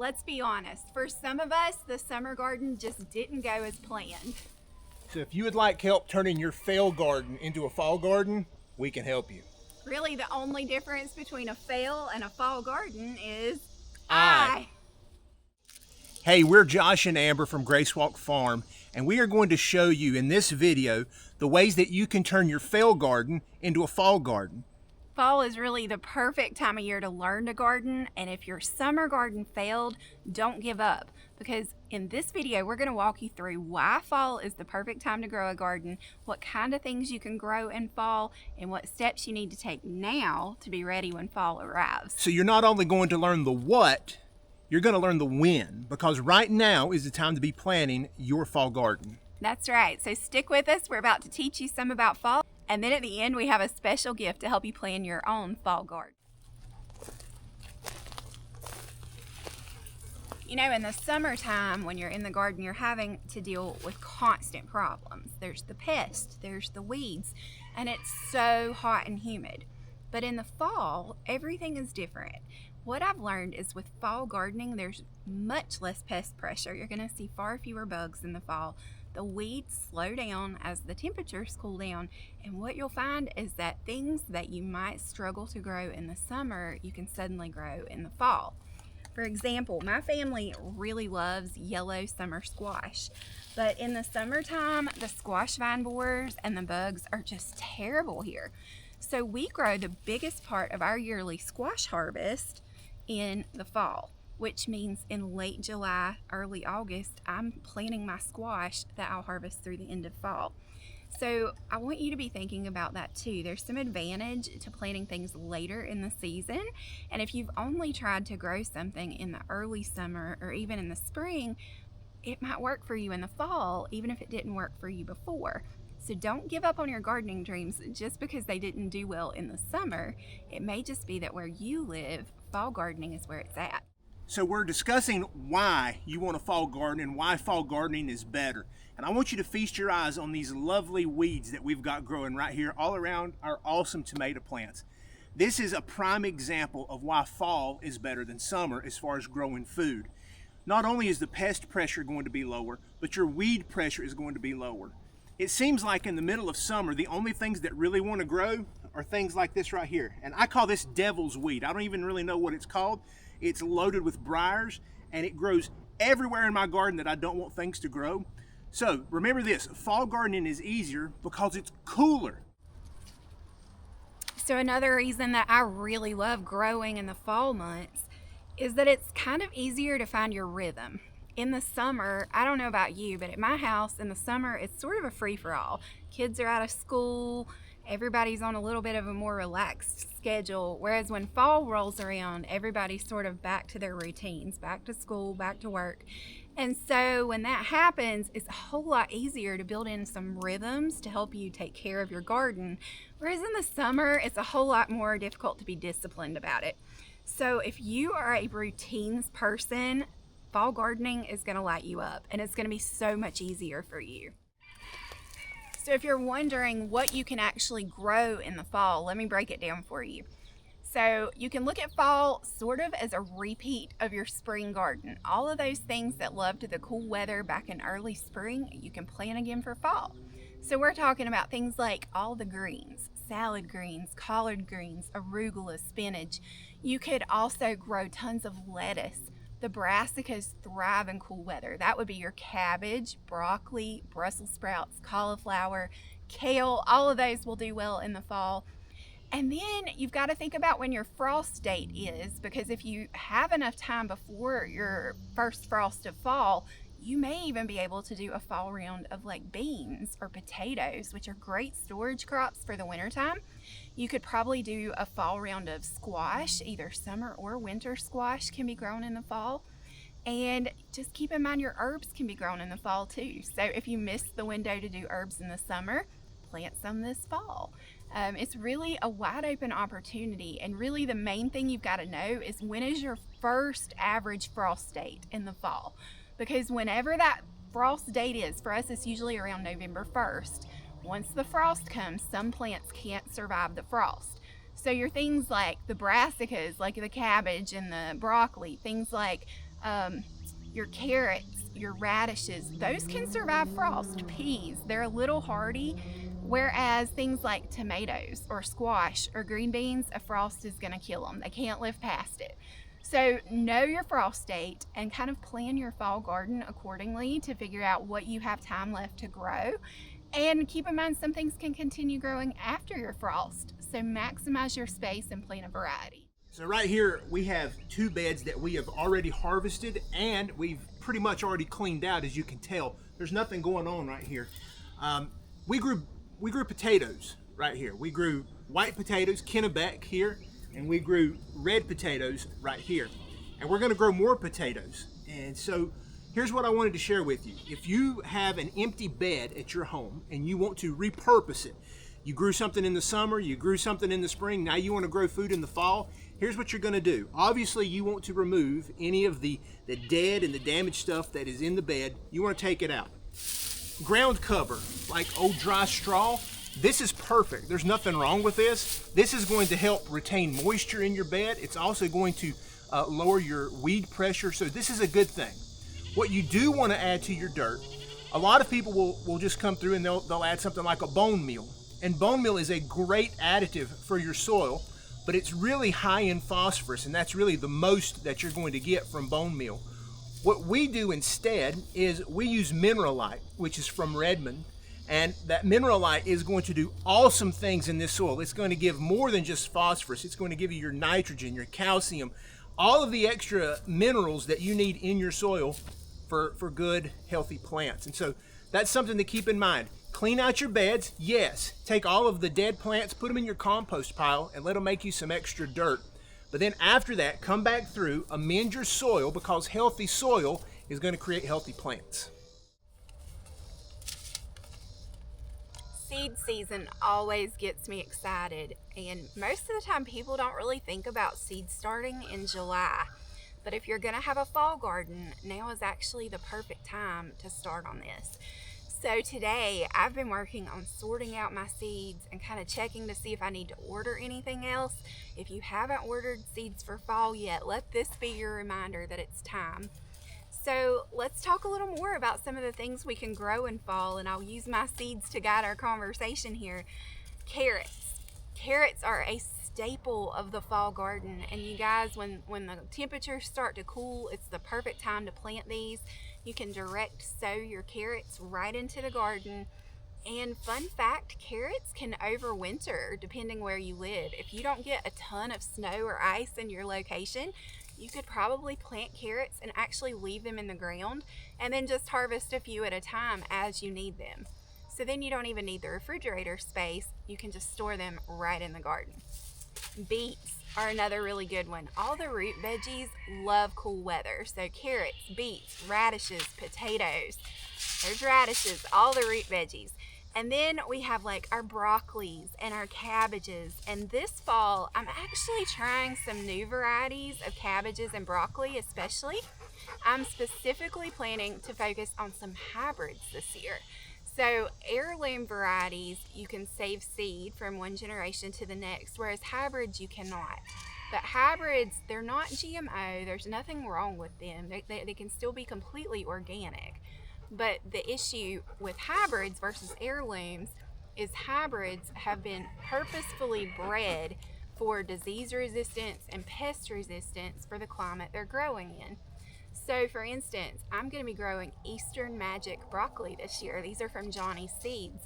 let's be honest. For some of us, the summer garden just didn't go as planned. So if you would like help turning your fail garden into a fall garden, we can help you. Really, the only difference between a fail and a fall garden is I. Hey, we're Josh and Amber from Gracewalk Farm, and we are going to show you in this video the ways that you can turn your fail garden into a fall garden. Fall is really the perfect time of year to learn to garden, and if your summer garden failed, don't give up, because in this video we're going to walk you through why fall is the perfect time to grow a garden, what kind of things you can grow in fall, and what steps you need to take now to be ready when fall arrives. So you're not only going to learn the what, you're going to learn the when, because right now is the time to be planning your fall garden. That's right, so stick with us. We're about to teach you some about fall. And then at the end, we have a special gift to help you plan your own fall garden. You know, in the summertime, when you're in the garden, you're having to deal with constant problems. There's the pests, there's the weeds, and it's so hot and humid. But in the fall, everything is different. What I've learned is with fall gardening, there's much less pest pressure. You're going to see far fewer bugs in the fall. The weeds slow down as the temperatures cool down, and what you'll find is that things that you might struggle to grow in the summer, you can suddenly grow in the fall. For example, my family really loves yellow summer squash, but in the summertime, the squash vine borers and the bugs are just terrible here. So we grow the biggest part of our yearly squash harvest in the fall, which means in late July, early August, I'm planting my squash that I'll harvest through the end of fall. So I want you to be thinking about that too. There's some advantage to planting things later in the season. And if you've only tried to grow something in the early summer or even in the spring, it might work for you in the fall, even if it didn't work for you before. So don't give up on your gardening dreams just because they didn't do well in the summer. It may just be that where you live, fall gardening is where it's at. So we're discussing why you want a fall garden and why fall gardening is better. And I want you to feast your eyes on these lovely weeds that we've got growing right here all around our awesome tomato plants. This is a prime example of why fall is better than summer as far as growing food. Not only is the pest pressure going to be lower, but your weed pressure is going to be lower. It seems like in the middle of summer, the only things that really want to grow are things like this right here. And I call this devil's weed. I don't even really know what it's called. It's loaded with briars and it grows everywhere in my garden that I don't want things to grow. So remember this, fall gardening is easier because it's cooler. So another reason that I really love growing in the fall months is that it's kind of easier to find your rhythm. In the summer, I don't know about you, but at my house in the summer, it's sort of a free-for-all. Kids are out of school, everybody's on a little bit of a more relaxed schedule, whereas when fall rolls around, everybody's sort of back to their routines, back to school, back to work. And so when that happens, it's a whole lot easier to build in some rhythms to help you take care of your garden, whereas in the summer, it's a whole lot more difficult to be disciplined about it. So if you are a routines person, fall gardening is going to light you up, and it's going to be so much easier for you. So if you're wondering what you can actually grow in the fall, let me break it down for you. So you can look at fall sort of as a repeat of your spring garden. All of those things that loved the cool weather back in early spring, you can plant again for fall. So we're talking about things like all the greens, salad greens, collard greens, arugula, spinach. You could also grow tons of lettuce. The brassicas thrive in cool weather. That would be your cabbage, broccoli, Brussels sprouts, cauliflower, kale. All of those will do well in the fall. And then you've got to think about when your frost date is, because if you have enough time before your first frost of fall, you may even be able to do a fall round of like beans or potatoes, which are great storage crops for the wintertime. You could probably do a fall round of squash, either summer or winter squash can be grown in the fall. And just keep in mind your herbs can be grown in the fall too. So if you miss the window to do herbs in the summer, plant some this fall. It's really a wide open opportunity, and really the main thing you've got to know is when is your first average frost date in the fall, because whenever that frost date is, for us it's usually around November 1st. Once the frost comes, some plants can't survive the frost. So your things like the brassicas, like the cabbage and the broccoli, things like Um, your carrots, your radishes, those can survive frost. Peas, they're a little hardy, whereas things like tomatoes or squash or green beans, a frost is going to kill them. They can't live past it. So, know your frost date and kind of plan your fall garden accordingly to figure out what you have time left to grow. And keep in mind, some things can continue growing after your frost. So, maximize your space and plant a variety. So right here we have 2 beds that we have already harvested and we've pretty much already cleaned out, as you can tell. There's nothing going on right here. We grew potatoes right here. We grew white potatoes, Kennebec here, and we grew red potatoes right here. And we're going to grow more potatoes. And so here's what I wanted to share with you. If you have an empty bed at your home and you want to repurpose it, you grew something in the summer, you grew something in the spring, now you want to grow food in the fall, here's what you're going to do. Obviously, you want to remove any of the dead and the damaged stuff that is in the bed. You want to take it out. Ground cover, like old dry straw, this is perfect. There's nothing wrong with this. This is going to help retain moisture in your bed. It's also going to lower your weed pressure, so this is a good thing. What you do want to add to your dirt, a lot of people will just come through and they'll add something like a bone meal. And bone meal is a great additive for your soil, but it's really high in phosphorus, and that's really the most that you're going to get from bone meal. What we do instead is we use Mineralite, which is from Redmond, and that Mineralite is going to do awesome things in this soil. It's going to give more than just phosphorus. It's going to give you your nitrogen, your calcium, all of the extra minerals that you need in your soil for good, healthy plants. And so that's something to keep in mind. Clean out your beds, yes. Take all of the dead plants, put them in your compost pile, and let them make you some extra dirt. But then after that, come back through, amend your soil, because healthy soil is going to create healthy plants. Seed season always gets me excited, and most of the time people don't really think about seed starting in July. But if you're going to have a fall garden, now is actually the perfect time to start on this. So today I've been working on sorting out my seeds and kind of checking to see if I need to order anything else. If you haven't ordered seeds for fall yet, let this be your reminder that it's time. So let's talk a little more about some of the things we can grow in fall, and I'll use my seeds to guide our conversation here. Carrots. Carrots are a staple of the fall garden, and you guys, when the temperatures start to cool, it's the perfect time to plant these. You can direct sow your carrots right into the garden. And fun fact, carrots can overwinter depending where you live. If you don't get a ton of snow or ice in your location, you could probably plant carrots and actually leave them in the ground and then just harvest a few at a time as you need them. So then you don't even need the refrigerator space. You can just store them right in the garden. Beets are another really good one. All the root veggies love cool weather. So carrots, beets, radishes, potatoes. There's radishes, all the root veggies. And then we have like our broccolis and our cabbages. And this fall, I'm actually trying some new varieties of cabbages and broccoli especially. I'm specifically planning to focus on some hybrids this year. So heirloom varieties, you can save seed from one generation to the next, whereas hybrids you cannot. But hybrids, they're not GMO. There's nothing wrong with them. They can still be completely organic. But the issue with hybrids versus heirlooms is hybrids have been purposefully bred for disease resistance and pest resistance for the climate they're growing in. So for instance, I'm going to be growing Eastern Magic broccoli this year. These are from Johnny's Seeds.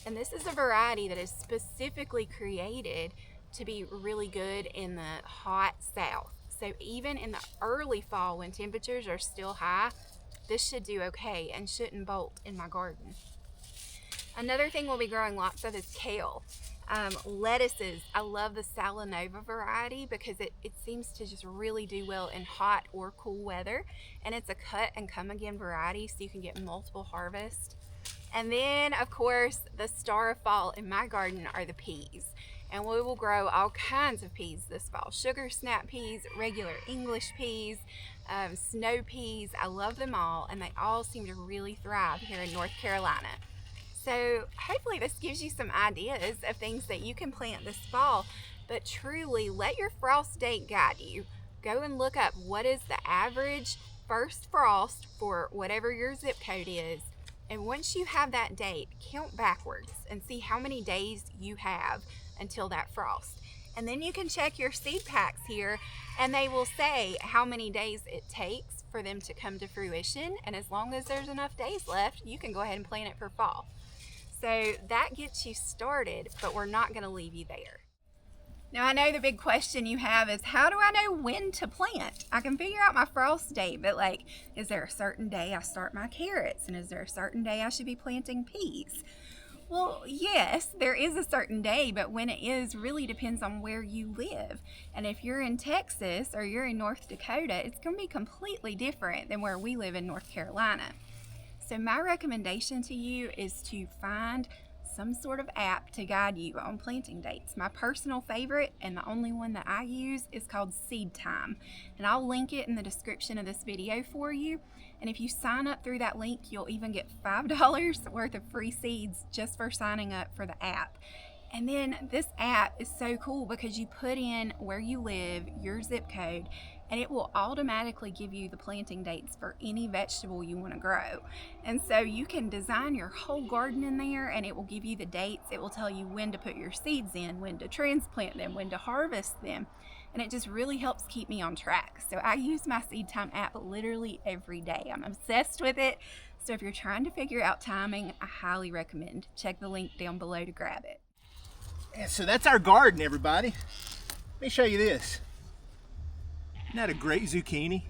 And this is a variety that is specifically created to be really good in the hot south. So even in the early fall when temperatures are still high, this should do okay and shouldn't bolt in my garden. Another thing we'll be growing lots of is kale. Lettuces, I love the Salanova variety because it seems to just really do well in hot or cool weather, and it's a cut and come again variety, so you can get multiple harvests. And then of course the star of fall in my garden are the peas, and we will grow all kinds of peas this fall. Sugar snap peas, regular English peas, snow peas. I love them all, and they all seem to really thrive here in North Carolina. So hopefully this gives you some ideas of things that you can plant this fall, but truly let your frost date guide you. Go and look up what is the average first frost for whatever your zip code is. And once you have that date, count backwards and see how many days you have until that frost. And then you can check your seed packs here and they will say how many days it takes for them to come to fruition. And as long as there's enough days left, you can go ahead and plant it for fall. So that gets you started, but we're not gonna leave you there. Now I know the big question you have is, how do I know when to plant? I can figure out my frost date, but like, is there a certain day I start my carrots? And is there a certain day I should be planting peas? Well, yes, there is a certain day, but when it is really depends on where you live. And if you're in Texas or you're in North Dakota, it's gonna be completely different than where we live in North Carolina. So my recommendation to you is to find some sort of app to guide you on planting dates. My personal favorite and the only one that I use is called Seedtime, and I'll link it in the description of this video for you. And if you sign up through that link, you'll even get $5 worth of free seeds just for signing up for the app. And then this app is so cool because you put in where you live, your zip code, and it will automatically give you the planting dates for any vegetable you want to grow. And so you can design your whole garden in there and it will give you the dates. It will tell you when to put your seeds in, when to transplant them, when to harvest them. And it just really helps keep me on track. So I use my Seedtime app literally every day. I'm obsessed with it. So if you're trying to figure out timing, I highly recommend. Check the link down below to grab it. And so that's our garden, everybody. Let me show you this. Isn't that a great zucchini?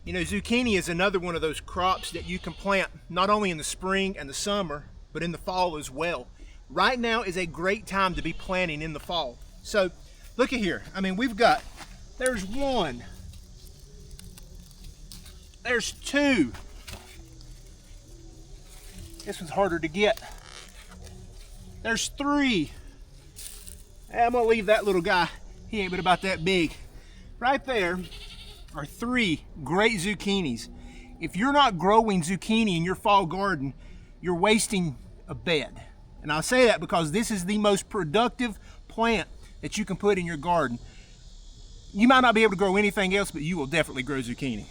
You know, zucchini is another one of those crops that you can plant not only in the spring and the summer, but in the fall as well. Right now is a great time to be planting in the fall. So look at here. I mean, there's one, there's two. This one's harder to get. There's three. I'm gonna leave that little guy. He ain't but about that big. Right there are three great zucchinis. If you're not growing zucchini in your fall garden, you're wasting a bed. And I'll say that because this is the most productive plant that you can put in your garden. You might not be able to grow anything else, but you will definitely grow zucchini.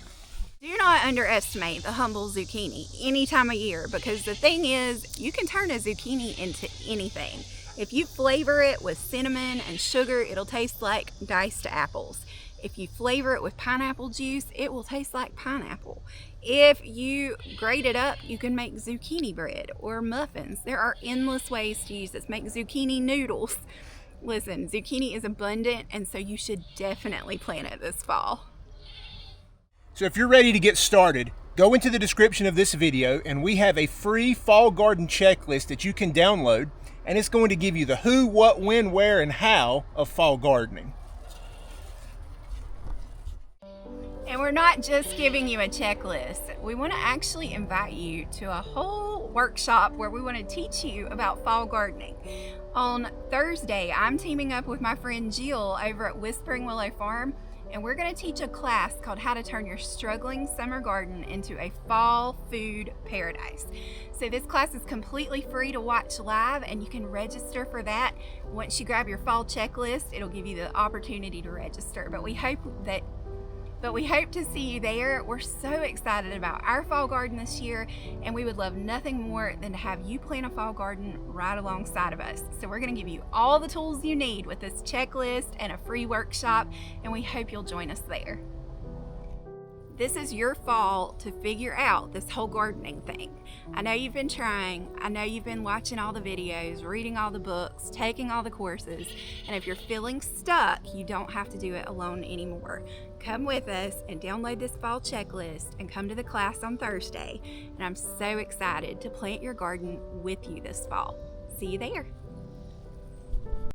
Do not underestimate the humble zucchini any time of year, because the thing is, you can turn a zucchini into anything. If you flavor it with cinnamon and sugar, it'll taste like diced apples. If you flavor it with pineapple juice, it will taste like pineapple. If you grate it up, you can make zucchini bread or muffins. There are endless ways to use this. Make zucchini noodles. Listen, zucchini is abundant, and so you should definitely plant it this fall. So if you're ready to get started, go into the description of this video and we have a free fall garden checklist that you can download, and it's going to give you the who, what, when, where, and how of fall gardening. And we're not just giving you a checklist. We want to actually invite you to a whole workshop where we want to teach you about fall gardening. On Thursday, I'm teaming up with my friend Jill over at Whispering Willow Farm, and we're going to teach a class called How to Turn Your Struggling Summer Garden into a Fall Food Paradise. So this class is completely free to watch live, and you can register for that. Once you grab your fall checklist, it'll give you the opportunity to register. But we hope to see you there. We're so excited about our fall garden this year, and we would love nothing more than to have you plant a fall garden right alongside of us. So we're going to give you all the tools you need with this checklist and a free workshop, and we hope you'll join us there. This is your fall to figure out this whole gardening thing. I know you've been trying. I know you've been watching all the videos, reading all the books, taking all the courses. And if you're feeling stuck, you don't have to do it alone anymore. Come with us and download this fall checklist and come to the class on Thursday. And I'm so excited to plant your garden with you this fall. See you there.